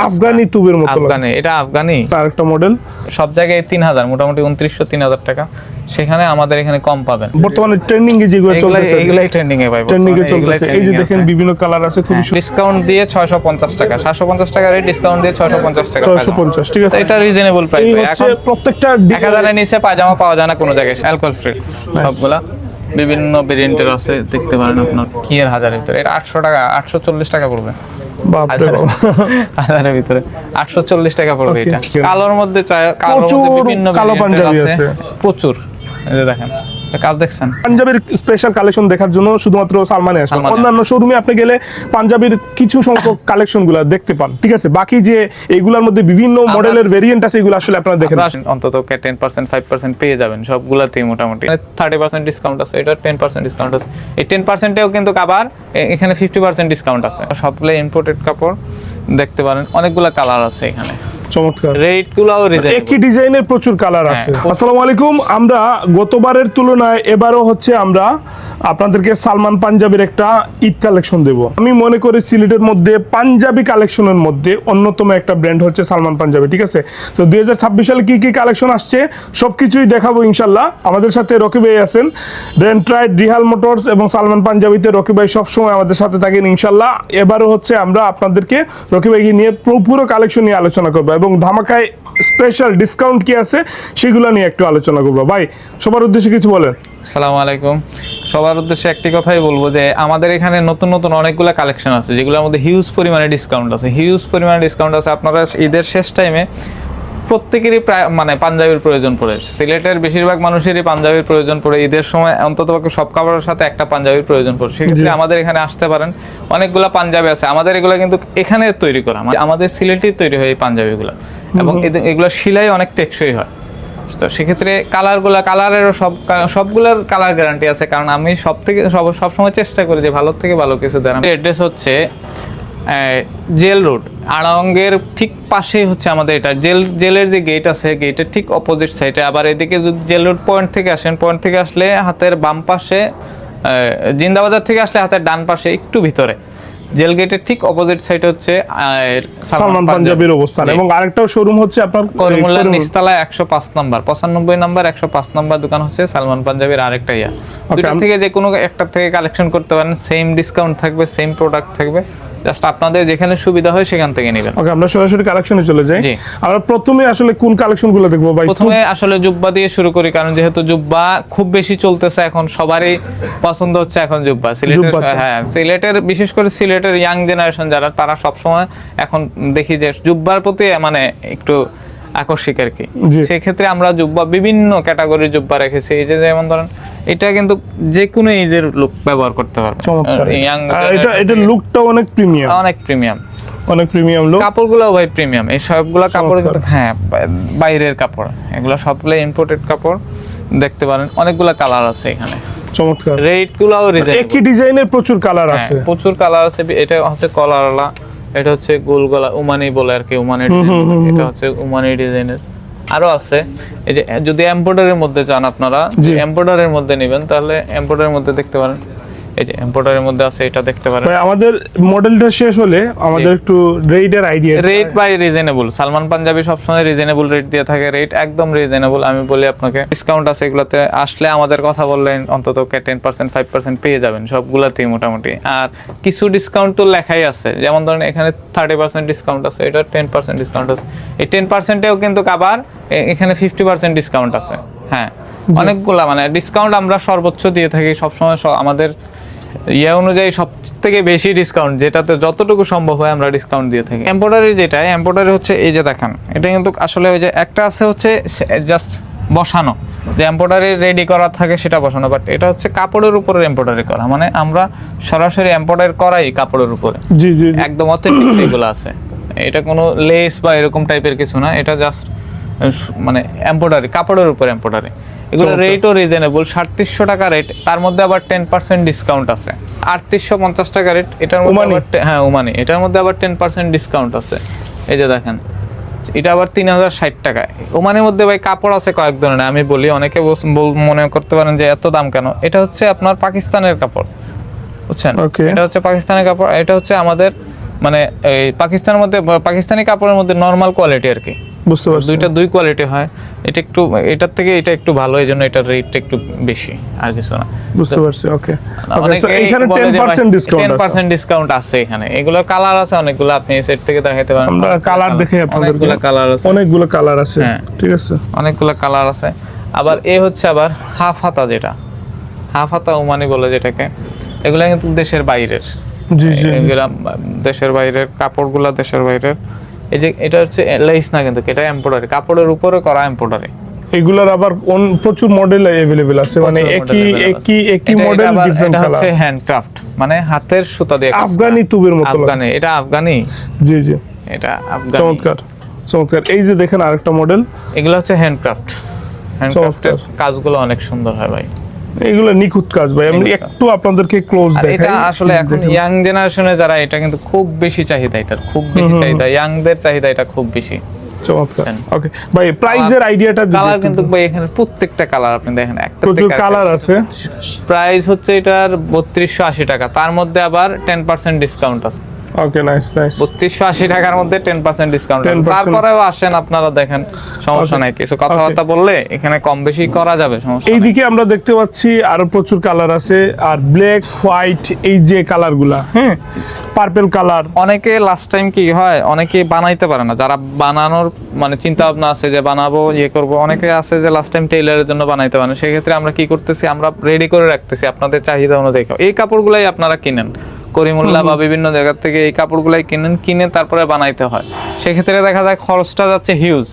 আফগানি তুবের মতো আফগানি, এটা আফগানি আরেকটা মডেল। সব জায়গায় 3000, মোটামুটি 2900-3000 টাকা। সেখানে আমাদের এখানে কম পাবেন। বর্তমানে ট্রেন্ডিং এ যেগুলো চলতেছে এগুলাই ট্রেন্ডিং এ ভাই, ট্রেন্ডিং এ চলতেছে। এই যে দেখেন বিভিন্ন কালার আছে, খুবই ডিসকাউন্ট দিয়ে 650 টাকা, 750 টাকা রেট, ডিসকাউন্ট দিয়ে 650 টাকা। 650, ঠিক আছে। এটা রিজনেবল প্রাইস। এই হচ্ছে প্রত্যেকটা 1000 এর নিচে পায়জামা পাওয়া যায় না কোনো জায়গায়, অ্যালকোহল ফ্রি সবগুলা। বিভিন্ন ভেরিয়েন্টের আছে, দেখতে পারেন আপনার কি এর হাজারের ভিতরে। এটা 800 টাকা, 840 টাকা পড়বে। বাপরে বাপ, হাজারের ভিতরে 840 টাকা পড়বে এটা। কালোর মধ্যে কালোর মধ্যে বিভিন্ন কালো পাঞ্জাবি আছে প্রচুর। এই যে দেখেন কাজ দেখছেন, পাঞ্জাবির স্পেশাল কালেকশন দেখার জন্য শুধুমাত্র সালমানে আসবেন। সালমানে। অন্যান্য শোরুমে আপনি গেলে পাঞ্জাবির কিছু সংখ্যক কালেকশন গুলা দেখতে পান, ঠিক আছে। বাকি যে এগুলোর মধ্যে বিভিন্ন মডেলের ভেরিয়েন্ট আছে, এগুলো আসলে আপনারা দেখেন। অন্তত 10% 5% পেয়ে যাবেন সবগুলাতেই মোটামুটি। 30% ডিসকাউন্ট আছে, এটা 10% ডিসকাউন্ট আছে। এই 10%এও কিন্তু আবার এখানে 50% ডিসকাউন্ট আছে। সবগুলো ইম্পোর্টেড কাপড়, দেখতে পারেন অনেকগুলা কালার আছে এখানে। চমৎকার, রেট গুলাও রিজনেবল, একই ডিজাইনের প্রচুর কালার আছে। আসসালামু আলাইকুম। আমরা গতবারের তুলনায় এবারও হচ্ছে আমরা আপনাদেরকে সালমান পাঞ্জাবির একটা ঈদ কালেকশন দেব। আমি মনে করি সিলেটের মধ্যে পাঞ্জাবি কালেকশনের মধ্যে অন্যতম একটা ব্র্যান্ড হচ্ছে সালমান পাঞ্জাবি, ঠিক আছে। তো 2026 সালে কি কি কালেকশন আসছে সবকিছুই দেখাবো ইনশাল্লাহ। আমাদের সাথে রকি ভাই আছেন, রেন্ট্রাইড, রিহাল মোটরস এবং সালমান পাঞ্জাবিতে রকি ভাই সবসময় আমাদের সাথে থাকেন ইনশাল্লাহ। এবারও হচ্ছে আমরা আপনাদেরকে রকি ভাইকে নিয়ে পুরো কালেকশন নিয়ে আলোচনা করবো এবং ধামাকায় স্পেশাল ডিসকাউন্ট কি আছে সেগুলো নিয়ে একটু আলোচনা করবো। ভাই সবার উদ্দেশ্যে কিছু বলেন। আসসালামু আলাইকুম। সবার উদ্দেশ্যে একটি কথাই বলবো যে আমাদের এখানে নতুন নতুন অনেকগুলো কালেকশন আছে, যেগুলোর মধ্যে হিউজ পরিমাণে ডিসকাউন্ট আছে। আপনারা ঈদের শেষ টাইমে প্রত্যেকেরই প্রায় মানে পাঞ্জাবির প্রয়োজন পড়ে। সিলেটের বেশিরভাগ মানুষেরই পাঞ্জাবির প্রয়োজন পড়ে ঈদের সময়, অন্ততপক্ষে সব কাপড়ের সাথে একটা পাঞ্জাবির প্রয়োজন পড়ে। সেক্ষেত্রে আমাদের এখানে আসতে পারেন, অনেকগুলো পাঞ্জাবি আছে আমাদের। এগুলো কিন্তু এখানে তৈরি করা, আমাদের সিলেটেই তৈরি হয় এই পাঞ্জাবিগুলো, এবং এগুলো সেলাই অনেক টেকসই হয়। তো সেক্ষেত্রে কালারেরও সবগুলোর কালার গ্যারান্টি আছে, কারণ আমি সবসময় চেষ্টা করি যে ভালো থেকে ভালো কিছু দেন। অ্যাড্রেস হচ্ছে জেল রোড, আড়াঙ্গের ঠিক পাশেই হচ্ছে আমাদের এটা জেলের যে গেট আছে, গেটের ঠিক অপোজিট সাইডে। আবার এদিকে যদি জেল রোড পয়েন্ট থেকে আসেন, পয়েন্ট থেকে আসলে হাতের বাম পাশে, জিন্দাবাজার থেকে আসলে হাতের ডান পাশে একটু ভিতরে জেল গেটের ঠিক অপোজিট সাইডে হচ্ছে সালমান পাঞ্জাবির অবস্থান। এবং আরেকটাও শোরুম হচ্ছে আপনার করিমুল্লাহ নিচতলায় 105 নাম্বার, 95 নাম্বার 105 নাম্বার দোকান হচ্ছে সালমান পাঞ্জাবির আরেকটা ইয়া। দুটো থেকে যে কোনো একটা থেকে কালেকশন করতে পারেন, সেম ডিসকাউন্ট থাকবে, সেম প্রোডাক্ট থাকবে। জাস্ট আপনাদের যেখানে সুবিধা হয় সেখান থেকে নেবেন। ওকে, আমরা সরাসরি কালেকশনে চলে যাই। আমরা প্রথমে আসলে কোন কালেকশনগুলো দেখবো ভাই? প্রথমে আসলে জুব্বা দিয়ে শুরু করি, কারণ যেহেতু জুব্বা খুব বেশি চলতেছে এখন, সবারই পছন্দ হচ্ছে এখন জুব্বা। সিলেটের বিশেষ করে সিলেটের ইয়াং জেনারেশন যারা, তারা সবসময় এখন দেখি যে জুব্বার প্রতি মানে একটু আকর্ষিক আর কি। সেক্ষেত্রে আমরা জুব্বা বিভিন্ন ক্যাটাগরির জুব্বা রেখেছি। এই যে যেমন ধরেন এটা কিন্তু যে কোনো এজের লোক ব্যবহার করতে পারবে। এটা লুকটা অনেক প্রিমিয়াম লুক। কাপড়গুলো ভাই প্রিমিয়াম, এই সবগুলা কাপড় কিন্তু বাইরের কাপড়, এগুলো সবগুলো ইম্পোর্টেড কাপড়। দেখতে পারেন অনেকগুলা কালার আছে এখানে, চমৎকার। রেট গুলাও রিজনেবল, একই ডিজাইনের প্রচুর কালার আছে। এটা হচ্ছে কলারওয়ালা, এটা হচ্ছে গোল গলা, উমানি বলে আর কি, উমানি। এটা হচ্ছে উমানি ডিজাইনের। আরো আছে, এই যে যদি এমব্রয়ডারির মধ্যে চান আপনারা, এমব্রয়ডারির মধ্যে নেবেন, তাহলে এমব্রয়ডারির মধ্যে দেখতে পারেন। এই যে এমব্রয়ডারির মধ্যে আছে, এটা দেখতে পারেন। ভাই আমাদের মডেলটা শেষ হলে আমাদের একটু রেটের আইডিয়া। Rate by reasonable, Salman Punjabi সবসময় রিজনেবল রেট দিয়ে থাকে। রেট একদম রিজনেবল। আমি বলি আপনাকে ডিসকাউন্ট আছে, এগুলোতে আসলে আমাদের কথা বললেন অন্তত 10% 5% পেয়ে যাবেন সবগুলাতেই মোটামুটি। আর কিছু ডিসকাউন্ট তো লেখাই আছে, যেমন ধরেন এখানে 30% ডিসকাউন্ট আছে, এটা 10% ডিসকাউন্ট আছে। এই 10%এও কিন্তু আবার এখানে 50% ডিসকাউন্ট আছে। হ্যাঁ, অনেকগুলা মানে ডিসকাউন্ট আমরা সর্বোচ্চ দিয়ে থাকি সবসময়। আমাদের ইয়ে অনুযায়ী সব থেকে বেশি ডিসকাউন্ট, যেটাতে যতটুকু সম্ভব হয় আমরা ডিসকাউন্ট দিয়ে থাকি। এমব্রয়ডারি হচ্ছে এই যে দেখেন, এটা কিন্তু আসলে ওই যে একটা আছে হচ্ছে জাস্ট বসানো, যে এমব্রয়ডারি রেডি করা থাকে সেটা বসানো, বাট এটা হচ্ছে কাপড়ের উপরে এমব্রয়ডারি করা, মানে আমরা সরাসরি এমব্রয়ডারি করাই কাপড়ের উপরে। একদম অথেন্টিক এগুলো আছে। এটা কোনো লেস বা এরকম টাইপের কিছু না, এটা জাস্ট মানে এমব্রয়ডারি, কাপড়ের উপর এমব্রয়ডারি। এগুলো রেটও রিজনেবল, 3700 টাকা রেট, তার মধ্যে আবার 10% ডিসকাউন্ট আছে। 3850 টাকা রেট, এটার মধ্যে উমানি, এটার মধ্যে আবার 10% ডিসকাউন্ট আছে। এই যে দেখেন, এটা আবার 3060 টাকা। ওমানের মধ্যে ভাই কাপড় আছে কয়েক ধরনের, আমি বলি, অনেকে মনে করতে পারেন যে এত দাম কেন। এটা হচ্ছে আপনার পাকিস্তানের কাপড়, বুঝছেন? এটা হচ্ছে পাকিস্তানের কাপড়, এটা হচ্ছে আমাদের মানে এই পাকিস্তানের মধ্যে পাকিস্তানি কাপড়ের মধ্যে নরমাল কোয়ালিটি আর কি, বুঝতে পারছি। দুই কোয়ালিটি হয়। এটা একটু এটার থেকে এটা একটু ভালো, এই জন্য এটার রেটটা একটু বেশি, আর কিছু না। বুঝতে পারছি। ওকে অনেকে সো এখানে বলে যে 10% ডিসকাউন্ট আছে। 10% ডিসকাউন্ট আছে এখানে। এগুলো কালার আছে অনেকগুলো, আপনি সেট থেকে দেখাইতে পারেন। আমরা কালার দেখে আপনাদেরকে, অনেকগুলো কালার আছে, অনেকগুলো কালার আছে, হ্যাঁ। ঠিক আছে, অনেকগুলো কালার আছে। আবার এ হচ্ছে আবার হাফ হাতা, যেটা হাফ হাতা ওমানি বলে যেটাকে, এগুলো কিন্তু দেশের বাইরের। জি জি। এগুলা দেশের বাইরের কাপড়গুলা, দেশের বাইরের। এই যে এটা হচ্ছে লেস না, কিন্তু এটা এমব্রয়ডারি, কাপড়ের উপরে করা এমব্রয়ডারি। এগুলার আবার প্রচুর মডেল अवेलेबल আছে, মানে একই মডেল ডিফারেন্ট কালার। এটা হচ্ছে হ্যান্ডক্রাফট, মানে হাতের সুতা দিয়ে, আফগানি তুবের মতো। আফগানি, এটা আফগানি। জি জি, এটা আফগানি। চমৎকার চমৎকার। এই যে দেখেন আরেকটা মডেল, এগুলো হচ্ছে হ্যান্ডক্রাফট। হ্যান্ডক্রাফটের কাজগুলো অনেক সুন্দর হয় ভাই, এগুলো নিখুঁত কাজ ভাই। আমি একটু আপনাদেরকে ক্লোজ আর দেখাই। এটা আসলে এখন ইয়াং জেনারেশনে যারা, এটা কিন্তু খুব বেশি চাহিদা, এটার খুব বেশি চাহিদা, ইয়াংদের চাহিদা এটা খুব বেশি। চমৎকার। ওকে ভাই, প্রাইসের আইডিয়াটা কালার কিন্তু ভাই এখানে প্রত্যেকটা কালার আপনি দেখেন, একটা প্রচুর কালার আছে। প্রাইস হচ্ছে এটার 3280 টাকা, তার মধ্যে আবার 10% ডিসকাউন্ট আছে। ওকে, নাইস নাইস। 3280 টাকার মধ্যে 10% ডিসকাউন্ট। 10% তারপরেও আসেন আপনারা দেখেন, সমস্যা নাই, কিছু কথাবার্তা বললে এখানে কম বেশি করা যাবে, সমস্যা নাই। এইদিকে আমরা দেখতে পাচ্ছি আরো প্রচুর কালার আছে, আর ব্ল্যাক হোয়াইট এই যে কালারগুলা, হ্যাঁ, পার্পল কালার। অনেকে লাস্ট টাইম কি হয়, অনেকে বানাইতে পারে না, যারা বানানোর মানে চিন্তা ভাবনা আছে যে বানাবো, ইয়ে করব, অনেকে আছে যে লাস্ট টাইম টেইলারের জন্য বানাইতে পারে না। সেক্ষেত্রে আমরা কি করতেছি, আমরা রেডি করে রাখতেছি আপনাদের চাহিদা অনুযায়ী। এই কাপড়গুলাই আপনারা কিনেন করিমুল্লাহ বা বিভিন্ন জায়গা থেকে, এই কাপড়গুলাই কিনে তারপরে বানাইতে হয়। সেক্ষেত্রে দেখা যায় খরচটা যাচ্ছে হিউজ,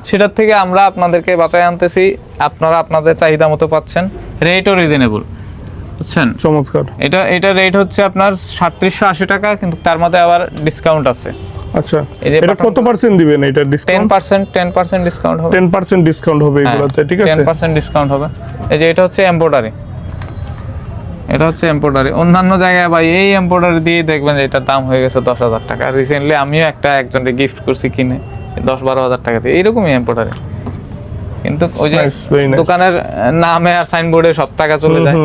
সেটার থেকে আমরা আপনাদেরকে বাঁচায় আনতেছি, আপনারা আপনাদের চাহিদা মতো পাচ্ছেন, রেটও রিজনেবল, বুঝছেন। চমৎকার। এটা রেট হচ্ছে আপনার 3780 টাকা, কিন্তু তার মধ্যে আবার ডিসকাউন্ট আছে। আচ্ছা, এই যে এটা কত পার্সেন্ট দিবেন এটা ডিসকাউন্ট? 10% ডিসকাউন্ট হবে। 10% ডিসকাউন্ট হবে এগুলোতে, ঠিক আছে। 10% ডিসকাউন্ট হবে। এই যে এটা হচ্ছে এমব্রয়ডারি, এটা হচ্ছে এমব্রয়ডারি। অন্যান্য জায়গায় ভাই এই এমব্রয়ডারি দিয়ে দেখবেন যে এটার দাম হয়ে গেছে 10,000 টাকা। রিসেন্টলি আমিও একজনকে গিফট করছি কিনে 10-12 হাজার টাকা দিয়ে, এইরকমই এমব্রয়ডারি। কিন্তু ওই যে Nice, very nice. দোকানের নামে আর সাইনবোর্ডে সব টাকা চলে যায়।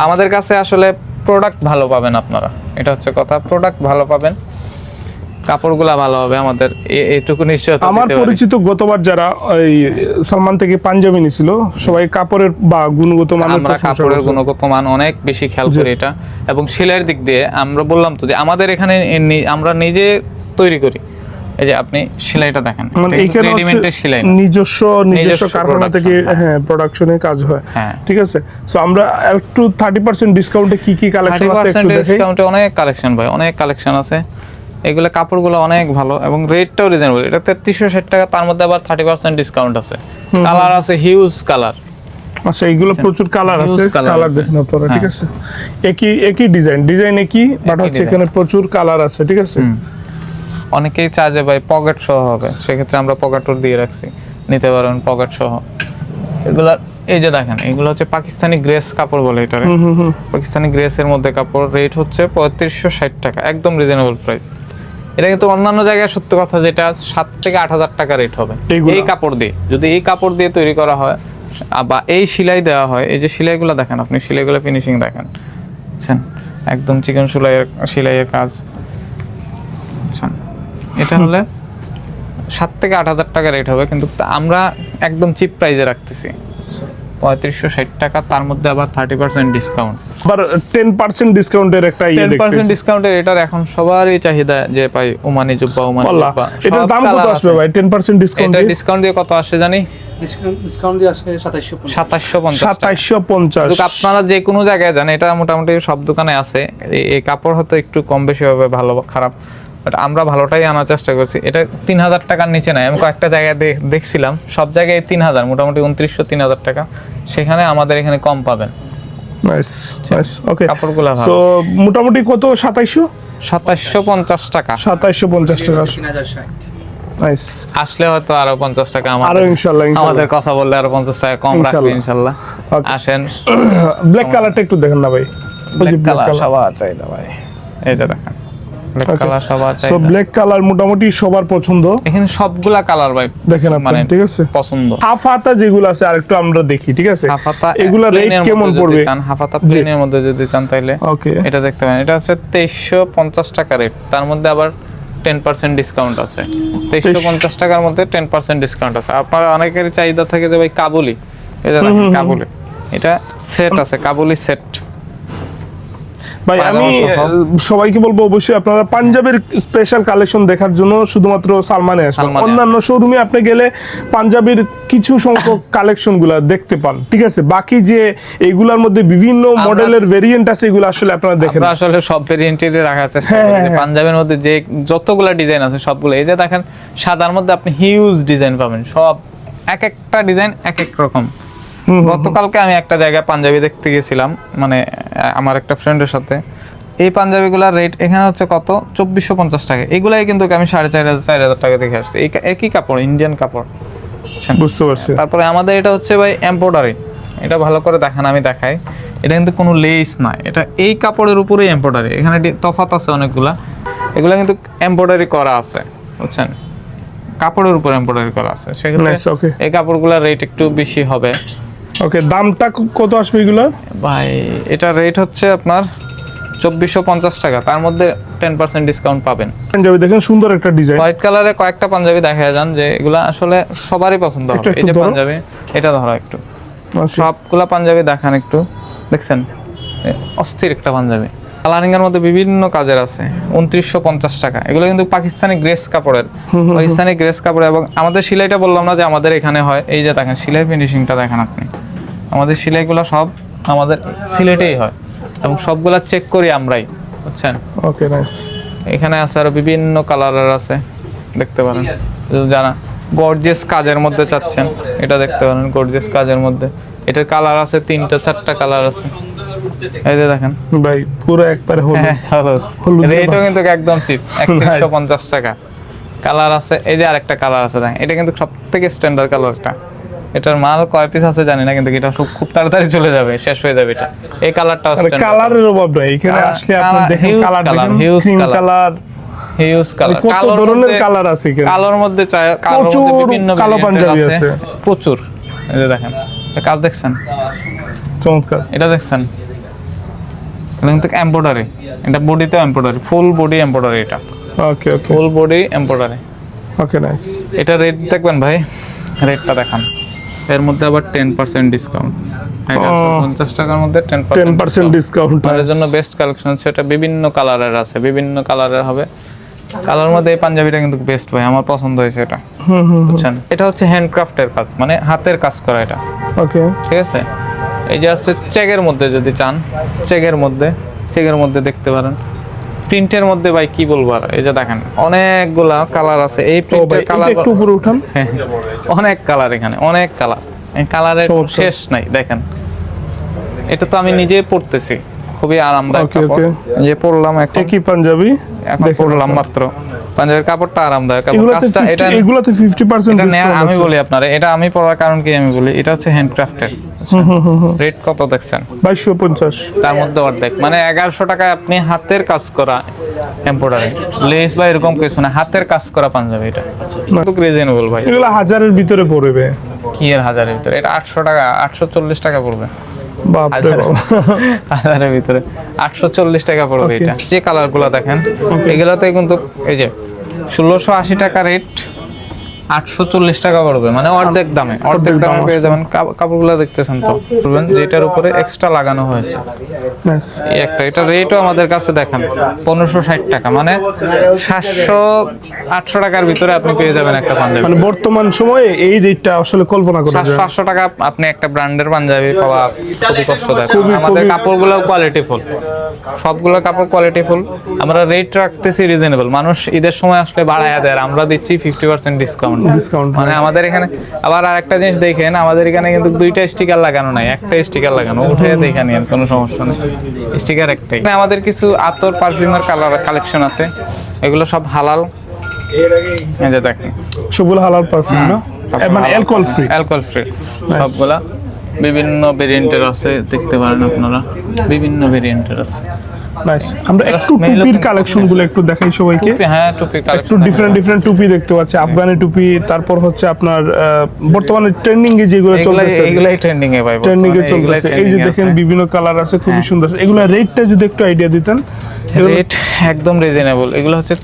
আমাদের কাছে আসলে প্রোডাক্ট ভালো পাবেন আপনারা, এটা হচ্ছে কথা, প্রোডাক্ট ভালো পাবেন, কাপড়গুলা ভালো হবে আমাদের, এইটুকু নিশ্চয়তা আমার দিতে পারি। পরিচিত গতবার যারা ওই সালমান থেকে পাঞ্জাবি নিছিল, সবাই কাপড়ের বা গুণগত মানের আমরা কাপড়ের গুণগত মান অনেক বেশি খেয়াল করি এটা, এবং সেলাইয়ের দিক দিয়ে আমরা বললাম তো যে আমাদের এখানে আমরা নিজে তৈরি করি। এই যে আপনি সেলাইটা দেখেন, মানে এইখানে রেডিমেডের সেলাই না, নিজস্ব কারখানা থেকে, হ্যাঁ, প্রোডাকশনে কাজ হয়, হ্যাঁ, ঠিক আছে। সো আমরা একটু 30% ডিসকাউন্টে কি কালেকশন আছে একটু 30% দেখাই। ডিসকাউন্টে অনেক কালেকশন ভাই, অনেক কালেকশন আছে। এগুলো কাপড়গুলো অনেক ভালো এবং রেটটাও রিজনেবল। এটা 3360 টাকা, তার মধ্যে আবার 30% ডিসকাউন্ট আছে। কালার আছে হিউজ কালার। আচ্ছা, এইগুলো প্রচুর কালার আছে, কালার দেখুন আপনারা, ঠিক আছে। একই ডিজাইন একই, বাট হচ্ছে এখানে প্রচুর কালার আছে, ঠিক আছে। অনেকেই চায় যে ভাই পকেট সহ হবে, সেক্ষেত্রে আমরা পকেটও দিয়ে রাখছি, নিতে পারেন পকেট সহ। এগুলা এই যে দেখেন, এগুলো হচ্ছে পাকিস্তানি গ্রেস কাপড় বলে এটারে। পাকিস্তানি গ্রেসের মধ্যে কাপড়, রেট হচ্ছে 3560 টাকা, একদম রিজনেবল প্রাইস। এটা কিন্তু অন্যান্য জায়গায় সত্য কথা যেটা 7 থেকে 8,000 টাকা রেট হবে এই কাপড় দিয়ে, যদি এই কাপড় দিয়ে তৈরি করা হয় বা এই সেলাই দেওয়া হয়। এই যে সেলাইগুলো দেখেন, আপনি সেলাইগুলো ফিনিশিং দেখেন, বুঝছেন, একদম চিকন সেলাইয়ের কাজ, বুঝছেন। এটা হলে 7 থেকে 8,000 টাকা রেট হবে, কিন্তু আমরা একদম চিপ প্রাইসে রাখতেছি 3560 টাকা, তার মধ্যে আবার 30% ডিসকাউন্ট। আবার 10% ডিসকাউন্টের একটা 10% ডিসকাউন্টের এটার এখন সবারই চাহিদা যে পাই ওমানি জুব্বা, ওমানি জুব্বা। এটার দাম কত আসবে ভাই 10% ডিসকাউন্ট? এটা ডিসকাউন্ট দিয়ে কত আসে জানি? ডিসকাউন্ট দিয়ে আসে 2750। 2750। আপনারা যে কোনো জায়গায় যান, এটা মোটামুটি সব দোকানে আছে। এই কাপড় হয়তো একটু কম বেশি হবে, ভালো খারাপ, বাট আমরা ভালোটাই আনার চেষ্টা করছি। এটা 3000 টাকার নিচে নাই। আমি কয়েকটা জায়গায় দেখছিলাম, সব জায়গায় 3000, মোটামুটি 2900-3000 টাকা। সেখানে আমাদের এখানে কম পাবেন। Nice nice. ওকে, কাপড়গুলো ভালো। সো মোটামুটি কত? 2750 টাকা। 2750 টাকা। 3060। নাইস। আসলে হয়তো আরো 50 টাকা আরো ইনশাআল্লাহ আমাদের কথা বললে আরো 50 টাকা কম রাখবে ইনশাআল্লাহ। আসেন। ব্ল্যাক কালারটা একটু দেখেন না ভাই, ব্ল্যাক কালার সবার চাহিদা ভাই। এই যে দেখেন, ব্ল্যাক কালার সবার সো চাহিদা। ব্ল্যাক কালার মোটামুটি সবার পছন্দ। এখানে সবগুলা কালার ভাই দেখেন আপনি, মানে ঠিক আছে। পছন্দ। হাফ হাতা যেগুলো আছে আরেকটু আমরা দেখি, ঠিক আছে। হাফাতা এগুলা রেট কেমন পড়বে? হাফাতা প্লেনের মধ্যে যদি চান তাহলে ওকে, এটা দেখতে পারেন। এটা হচ্ছে 2350 টাকা রেট, তার মধ্যে আবার 10% ডিসকাউন্ট আছে। 2350 টাকার মধ্যে 10% ডিসকাউন্ট আছে। আপনারা অনেকের চাহিদা থাকে যে ভাই কাবুলি, এটা দেখেন কাবুলি, এটা সেট আছে, কাবুলি সেট। ভাই আমি সবাইকে বলবো অবশ্যই আপনারা পাঞ্জাবের স্পেশাল কালেকশন দেখার জন্য শুধুমাত্র সালমানে আসবেন। সালমানে অন্যান্য শোরুমে আপনি গেলে পাঞ্জাবের কিছু সংখ্যক কালেকশন গুলা দেখতে পান, ঠিক আছে। বাকি যে এইগুলার মধ্যে বিভিন্ন মডেলের ভেরিয়েন্ট আছে, এগুলো আসলে আপনারা দেখেন। আমরা আসলে সব ভেরিয়েন্টের রাখার চেষ্টা হ্যাঁ, করি। হ্যাঁ, যে হ্যাঁ। পাঞ্জাবের মধ্যে যে যতগুলা ডিজাইন আছে সবগুলো, এই যে দেখেন সাদার মধ্যে আপনি হিউজ ডিজাইন পাবেন, সব এক একটা ডিজাইন এক এক রকম। গতকালকে আমি একটা জায়গায় পাঞ্জাবি দেখতে গেছিলাম, মানে আমার একটা ফ্রেন্ডের সাথে। এই পাঞ্জাবিগুলোর রেট এখানে হচ্ছে কত, 2450 টাকা। এগুলাই কিন্তু আমি 4500 টাকা দেখে আসছি। একই কাপড়, ইন্ডিয়ান কাপড়, বুঝছেন? বুঝতে পারছি। তারপরে আমাদের এটা হচ্ছে ভাই এমব্রয়ডারি। এটা ভালো করে দেখান, আমি দেখাই। এটা কিন্তু কোনো লেস না, এটা এই কাপড়ের উপরেই এমব্রয়ডারি। এখানে তফাৎ আছে অনেকগুলা, এগুলা কিন্তু এমব্রয়ডারি করা আছে, বুঝছেন? কাপড়ের উপর এমব্রয়ডারি করা আছে, সেক্ষেত্রে Nice, okay. এই কাপড়গুলোর রেট একটু বেশি হবে। ওকে, দামটা কত আসবে এগুলো? ভাই এটা রেট হচ্ছে আপনার 2450 টাকা, তার মধ্যে 10% ডিসকাউন্ট পাবেন। পাঞ্জাবি দেখেন, সুন্দর একটা ডিজাইন। হোয়াইট কালারে কয়েকটা পাঞ্জাবি দেখা যান যে এগুলা আসলে সবারই পছন্দ হবে। একটু এই যে ধরো। পাঞ্জাবি, এটা ধরো একটু, আচ্ছা। সবগুলা পাঞ্জাবি দেখান একটু, দেখছেন? অস্থির একটা পাঞ্জাবি, কালারিং এর মধ্যে বিভিন্ন কাজের আছে। 2950 টাকা। এগুলো কিন্তু পাকিস্তানি গ্রেস কাপড়ের, পাকিস্তানি গ্রেস কাপড়। এবং আমাদের সেলাইটা বললাম না যে আমাদের এখানে হয়, এই যে দেখেন সেলাই ফিনিশিংটা দেখেন আপনি। আমাদের সেলাইগুলো সব আমাদের সিলেটেই হয় এবং সবগুলা চেক করি আমরাই, বুঝছেন? ওকে, নাইস। এখানে আছে আরো বিভিন্ন কালারের আছে, দেখতে পারেন। যারা গর্জিয়াস কাজের মধ্যে চাচ্ছেন, এটা দেখতে পারেন, গর্জিয়াস কাজের মধ্যে। এটার কালার আছে 3টা 4টা কালার আছে, এই যে দেখেন। ভাই পুরো একবারে হলুদ। হলুদ রেটও কিন্তু একদম চিপ, 3150 টাকা। কালার আছে, এই যে আরেকটা কালার আছে দেখেন, এটা কিন্তু সবথেকে স্ট্যান্ডার্ড কালারটা। এটার মাল কয় পিস আছে জানি না, কিন্তু এটা খুব তাড়াতাড়ি চলে যাবে, শেষ হয়ে যাবে এটা। এই কালারটাও কালারের অভাব নাই এখানে আসলে। আপনি দেখেন কালার, দেখেন ক্রিম কালার, হিউজ কালার, কত ধরনের কালার আছে এখানে। কালোর মধ্যে প্রচুর কালো পাঞ্জাবি আছে, প্রচুর। এই যে দেখেন, এটা কাজ দেখছেন, চমৎকার। এটা দেখছেন, এটা কিন্তু এমব্রয়ডারি, এটা বডিতে এমব্রয়ডারি, ফুল বডি এমব্রয়ডারি। এটা ওকে ওকে, ফুল বডি এমব্রয়ডারি। ওকে, নাইস। এটা রেট দেখবেন ভাই, রেটটা দেখান। এর মধ্যে আবার 10% ডিসকাউন্ট, 50 টাকার মধ্যে 10% ডিসকাউন্ট। এর জন্য বেস্ট কালেকশন হচ্ছে এটা। বিভিন্ন কালারের আছে, বিভিন্ন কালারের হবে। কালার মধ্যে এই পাঞ্জাবিটা কিন্তু বেস্ট ভাই, আমার পছন্দ হয়েছে এটা, বুঝছেন? এটা হচ্ছে হ্যান্ডক্রাফটের কাজ, মানে হাতের কাজ করা এটা, ওকে, ঠিক আছে? এই যে আছে চেকের মধ্যে, যদি চান চেকের মধ্যে দেখতে পারেন। প্রিন্টের মধ্যে ভাই কি বলবো আর, এই যে দেখেন অনেকগুলা কালার আছে। এই প্রিন্টের কালার একটু উপরে উঠান। অনেক কালার, এখানে অনেক কালার, এই কালারের চমৎকার। শেষ নাই। দেখেন এটা তো আমি নিজে পড়তেছি, খুবই আরামদায়ক ওকে কাপড়। ওকে, যে পরলাম এখন, একই পাঞ্জাবি এখন পরলাম মাত্র। পাঞ্জাবের কাপড়টা আরামদায়ক। এবং এগুলাতে কাজটা এটা 50% এটা নেয়া, ডিসকাউন্ট আমি আছে। বলি আপনারে, এটা আমি পরার কারণ কি আমি বলি, এটা হচ্ছে হ্যান্ডক্রাফটের। রেট কত দেখছেন? 2250। তার মধ্যে অর্ধেক, মানে 1100 টাকায় আপনি হাতের কাজ করা এমব্রয়ডারি, লেস বা এরকম কিছু না, হাতের কাজ করা পাঞ্জাবি। এটা খুব রিজনেবল ভাই। এগুলো হাজারের ভিতরে পড়বে। কি এর হাজারের ভিতরে? এটা 800 টাকা, 840 টাকা পড়বে। বাপ রে বাপ। হাজারের ভিতরে 840 টাকা পড়বে Okay. এটা। যে কালারগুলো দেখেন, এগুলাতে কিন্তু এই যে 1680 টাকা রেট, 840 টাকা পড়বে, মানে অর্ধেক দামে, অর্ধেক দামে পেয়ে যাবেন। কাপড়গুলো দেখতেছেন তো, বলবেন যে এটার উপরে এক্সট্রা লাগানো হয়েছে। নাইস। এই একটা, এটা রেটও আমাদের কাছে দেখেন 1560 টাকা, মানে 700-800 টাকার ভিতরে আপনি পেয়ে যাবেন একটা পাঞ্জাবি। মানে বর্তমান সময়ে এই রেটটা আসলে কল্পনা করা যায় না। 700 টাকা আপনি একটা ব্র্যান্ডের পাঞ্জাবি পাওয়া খুবই কষ্টদায়ক। খুবই, আমাদের খুবই। কাপড়গুলো কোয়ালিটিফুল, সবগুলো কাপড় কোয়ালিটিফুল। আমরা রেট রাখতেছি রিজনেবল। মানুষ ঈদের সময় আসলে বাড়ায়া দেয়, আর আমরা দিচ্ছি 50% ডিসকাউন্ট। ডিসকাউন্ট মানে আমাদের এখানে আবার আরেকটা জিনিস দেখেন, আমাদের এখানে কিন্তু 2টা স্টিকার লাগানো নাই, একটা স্টিকার লাগানো। উঠে দেখে নিন, কোনো সমস্যা নেই, স্টিকার একটাই। আমাদের কিছু আতর পারফিউমের কালেকশন আছে, এগুলো সব হালাল। এই যে দেখেন, সবগুলো হালাল পারফিউম না, মানে অ্যালকোহল ফ্রি। অ্যালকোহল ফ্রি সবগুলা। বিভিন্ন ভেরিয়েন্টের আছে, দেখতে পারেন আপনারা, বিভিন্ন ভেরিয়েন্টের আছে। নাইস। আমরা একটু smell টুপির কিন্তু কালেকশন গুলো একটু দেখাই সবাইকে। টুপি, হ্যাঁ টুপি একটু কালেকশন ডিফারেন্ট ডিফারেন্ট টুপি দেখতে পাচ্ছি, আফগানি টুপি, তারপর হচ্ছে আপনার বর্তমানে ট্রেন্ডিং এ যেগুলো চলতেছে, এগুলাই ট্রেন্ডিং এ ভাই, ট্রেন্ডিং এ বর্তমানে চলতেছে। এগুলাই এই যে trending এ দেখেন আছে। বিভিন্ন কালার আছে, খুবই সুন্দর। এগুলা রেটটা যদি একটু আইডিয়া দিতেন। রেট একদম রিজনেবল। এগুলো হচ্ছে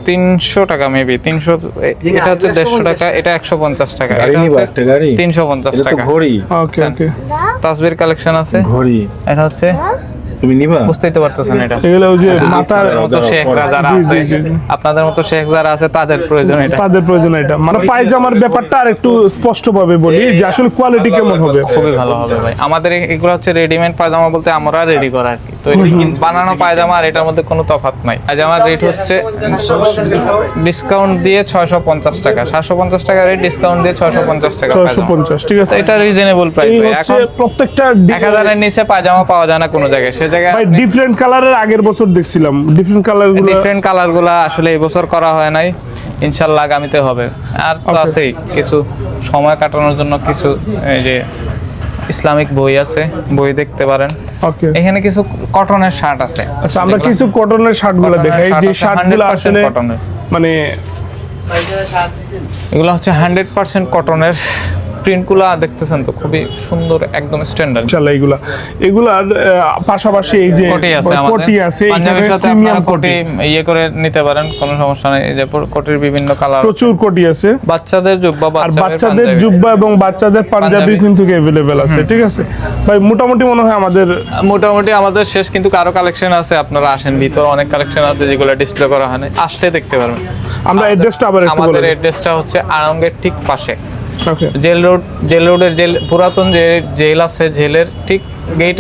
300 টাকা মেবি, 300, এটা হচ্ছে 150 টাকা, এটা 150 টাকা, গাড়ি এটা নিবা হচ্ছে একটা গাড়ি? 350 এটা তো টাকা। ঘড়ি। ওকে ওকে, তাসবির কালেকশন আছে, ঘড়ি এটা হচ্ছে তুমি নিবা? বুঝতেই তো পারতেছেন এটা এগুলো ওই যে মাথার আপনাদের মতো শেখরা যারা জি, আছে, জি, জি। আপনাদের মতো শেখ যারা আছে তাদের প্রয়োজন এটা। তাদের প্রয়োজন এটা, মানে পায়জামার ব্যাপারটা আর একটু স্পষ্ট ভাবে বলি যে আসলে কোয়ালিটি কেমন হবে। খুবই ভালো হবে ভাই। আমাদের এগুলো হচ্ছে রেডিমেড পায়জামা বলতে আমরা রেডি করা আর কি, তো বানানো পায়জামা আর এটার মধ্যে কোনো তফাৎ নাই। পায়জামার রেট হচ্ছে ডিসকাউন্ট দিয়ে 650 টাকা, 750 টাকা রেট, ডিসকাউন্ট দিয়ে 650 টাকা পায়জামা। 650, ঠিক আছে। তো এটা রিজনেবল প্রাইস এই ভাই। হচ্ছে এখন প্রত্যেকটা 1000 এর নিচে পায়জামা পাওয়া যায় না কোনো জায়গায়, সে জায়গায় ভাই ডিফারেন্ট কালারের আগের বছর দেখছিলাম, ডিফারেন্ট কালার গুলো। ডিফারেন্ট কালার গুলা আসলে এই বছর করা হয় নাই, ইনশাল্লাহ আগামীতে হবে। আর তো Okay. আছেই কিছু সময় কাটানোর জন্য কিছু, এই যে ইসলামিক বই আছে, বই দেখতে পারেন। ওকে, এখানে কিছু কটনের শার্ট আছে। আচ্ছা আমরা কিছু কটনের শার্ট গুলো দেখাই, যে শার্ট গুলো আসলে কটনের, মানে এগুলো হচ্ছে 100% কটনের। প্রিন্টগুলো দেখতেছেন তো খুবই সুন্দর, একদম স্ট্যান্ডার্ড। চালা এগুলার পাশাপাশি এই যে কোটি আছে আমাদের, কোটি আছে, পাঞ্জাবির এখানে সাথে প্রিমিয়াম আপনারা কোটি, কোটি ইয়ে করে নিতে পারেন, কোনো সমস্যা নেই। এই যে কোটির বিভিন্ন কালার, প্রচুর কোটি আছে। বাচ্চাদের জুব্বা, আর বাচ্চাদের জুব্বা এবং বাচ্চাদের পাঞ্জাবি কিন্তু अवेलेबल আছে, ঠিক আছে ভাই। মোটামুটি মনে হয় আমাদের মোটামুটি আমাদের শেষ, কিন্তু আরো কালেকশন আছে, আপনারা আসেন, ভিতরে অনেক কালেকশন আছে যেগুলো ডিসপ্লে করা হয় না, আসলে দেখতে পারবেন। আমরা অ্যাড্রেসটা আবার একটু বলে আমাদের দিই। অ্যাড্রেসটা হচ্ছে আড়ঙ্গের ঠিক পাশে, ওকে, জেল রোডের পুরাতন যে জেল আছে, জেলের ঠিক গেটে